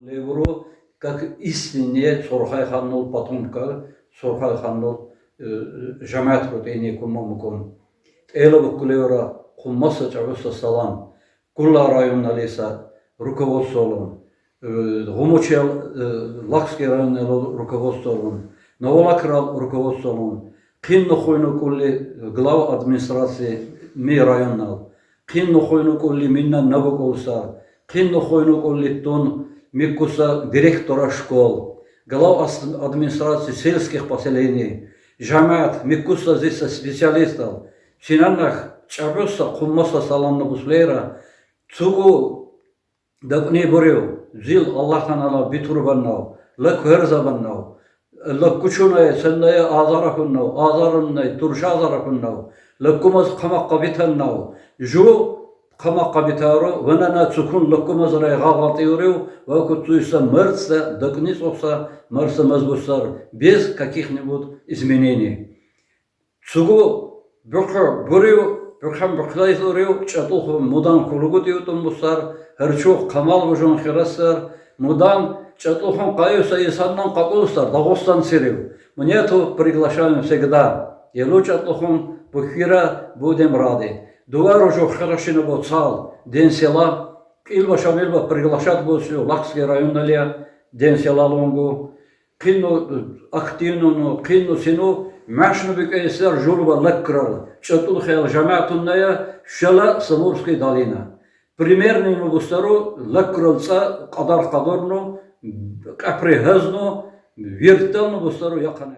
Левро, как истиннее Сорхайханнул потомка, Сорхайханнул жамат протеине кумамукон. Элабу кулевра куммаса чавуса салам. Кулла районна леса руководством. Гумучел Лакский районный руководством. Новолакрал руководством. Кинно хойну кулли глава администрации ми районнал. Кинно хойну кулли минна навоколса. Кинно хойну кулли тон Микуса директора школ, глав администрации сельских поселений, жамат, Микуса здесь специалистов, в Синанах Чабуса, Куммаса Саламна Буслера, Цугу Дабни Бурю, Зил Аллаханала Битурбаннау, Лакверзабаннау, Лакучуная, Сенная Азарахуннау, Азаруннай, Туршазарахуннау, Лакумаз Камакабитаннау, Жу Камакабитару, Ванана Цукун, Лакумазрай Гаватиурю, Вакуцуиса Мерца, Докнисоса, Мерса Мазбусар, без каких-нибудь изменений. Цугу Бюрха Бурю, Бюрхам Бюрхлайзурю, Чатуху Мудан Кулугутиу Тумбусар, Харчух Камал Бужон Хирасар, Мудан Чатухам Каюса и Саннан Какулсар, Дагостан Сирию. Мы эту приглашаем всегда. И лучше Чатухам Бухира будем рады. Дуару же хорошо боцал, день села, Илва Шамилва приглашать босю, Лакский район налия, день села лонгу, кино активно, кино сину, машину бекайсер журба леккрал, чатул хел жаматунная, шала Самурской долина. Примерно ему бустару леккралца, кадар кадорну, каприхазну, вертелну бустару якане.